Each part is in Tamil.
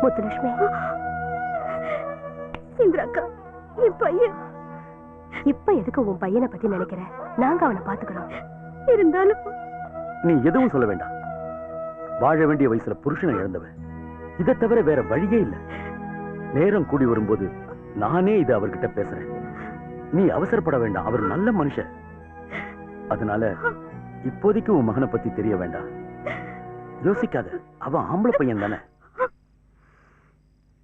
முத்துலட்சுமி, இந்திராக்கா, என் பையன் இப்ப எதுக்கு உன் பையனை பத்தி நினைக்கிற? நாங்க அவனை பாத்துக்கிறோம். இருந்தாலும் நீ எதுவும் சொல்ல வேண்டாம். வாழ வேண்டிய வயசுல புருஷனை இழந்தவன். இதை தவிர வேற வழியே இல்ல. நேரம் கூடி வரும்போது நானே இது அவர்கிட்ட பேசுறேன். நீ அவசரப்பட வேண்டாம். அவர் நல்ல மனுஷன். அதனால இப்போதைக்கு உன் மகனை பத்தி தெரிய வேண்டாம். யோசிக்காத. அவன் ஆம்பளை பையன் தானே.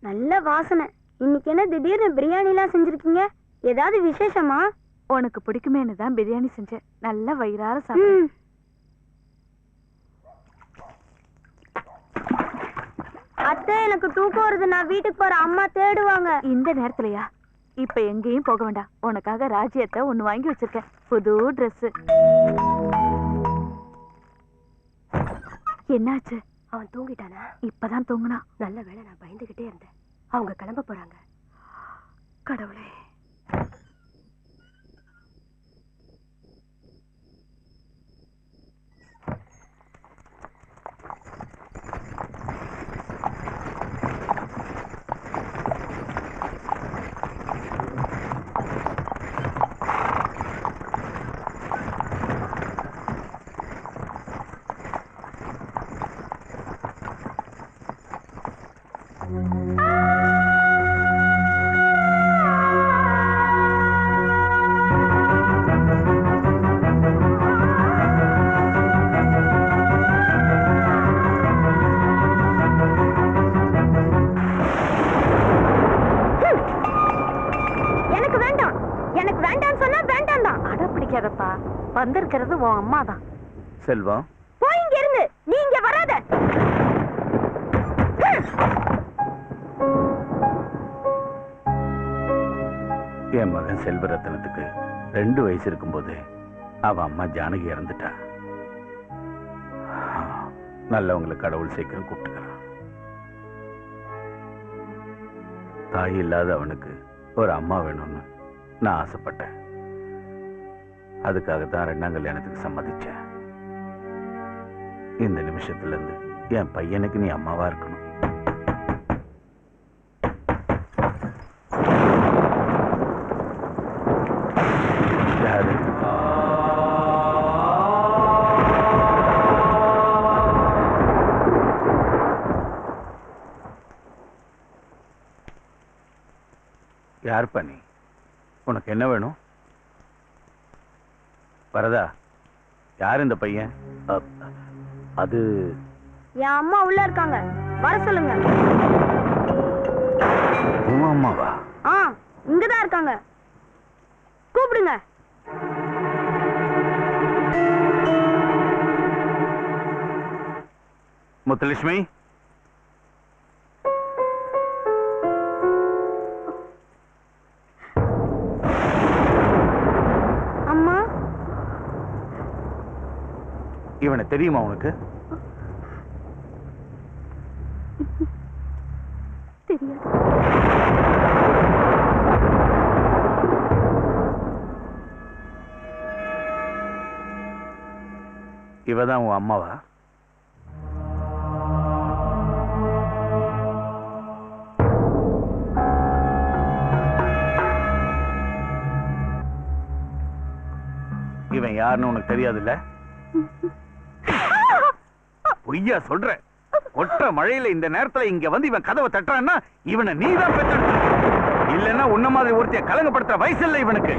நல்ல வாசனை. இன்னைக்கு என்ன திடீர்னு பிரியாணி எல்லாம் செஞ்சிருக்கீங்க? ஏதாவது விசேஷமா? உனக்கு பிடிக்குமேனு தான் பிரியாணி செஞ்சேன். நல்ல வயிறார சாப்பிடு. அத்தை, எனக்கு தூக்கம் வருது. நான் வீட்டுக்கு போற. அம்மா தேடுவாங்க. இந்த நேரத்துலயா? இப்ப எங்கேயும் போக வேண்டாம். உனக்காக ராஜ்யத்தை ஒண்ணு வாங்கி வச்சிருக்கேன். புது Dress. என்னாச்சு? அவன் தூங்கிட்டானா? இப்பதான் தூங்குனா. நல்ல வேளை, நான் பயந்துகிட்டே இருந்தேன். அவங்க கிளம்ப போறாங்க. கடவுளே. வந்திருக்கிறது உன் அம்மா தான். செல்வம், போய் இங்க இருந்து. நீ இங்க வராத. என் மகன் செல்வரத்னத்துக்கு 2 வயசு இருக்கும்போது அவ அம்மா ஜானகி இறந்துட்டா. நல்லவங்களை கடவுள் சீக்கிரம் கூப்பிட்டுக்கிறான். தாய் இல்லாத அவனுக்கு ஒரு அம்மா வேணும்னு நான் ஆசைப்பட்டேன். அதுக்காகத்தான் 2ஆம் கல்யாணத்துக்கு சம்மதிச்சேன். இந்த நிமிஷத்துல இருந்து என் பையனுக்கு நீ அம்மாவா இருக்கணும். யாரு? யார் பண்ணி? உனக்கு என்ன வேணும்? வரதா, யார் இந்த பையன்? அது என் அம்மா உள்ள இருக்காங்க. வர சொல்லுங்க. உன் அம்மாவா? இங்கதான் இருக்காங்க. கூப்பிடுங்க. முத்துலட்சுமி, இவனை தெரியுமா உனக்கு? தெரியாது. இவதான் உன் அம்மாவா? இவன் யாருன்னு உனக்கு தெரியாதுல்ல? பொய்யா சொல்ற? ஒற்ற மழையில இந்த நேரத்துல இங்க வந்து இவன் கதவை தட்டுறான்னா இவனை நீதான் பெற்ற. இல்லன்னா உன்ன மாதிரி ஒருத்தைய கலங்கப்படுத்துற வயசு இல்லை இவனுக்கு.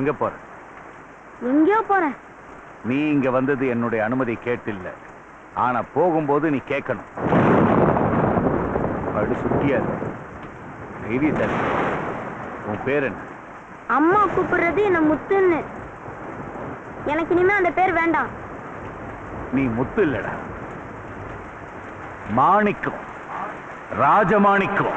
எங்க போற? எங்கேயோ போறேன். நீ இங்க வந்தது என்னுடைய அனுமதி கேட்டில்ல. ஆனா போகும்போது நீ கேட்கணும். படு சுத்தியாது. உன் பேர் என்ன? அம்மா கூப்பிடுறது என்ன முத்துன்னு. எனக்கு இனிமே அந்த பேர் வேண்டாம். நீ முத்து இல்லடா, மாணிக்கம், ராஜமாணிக்கம்.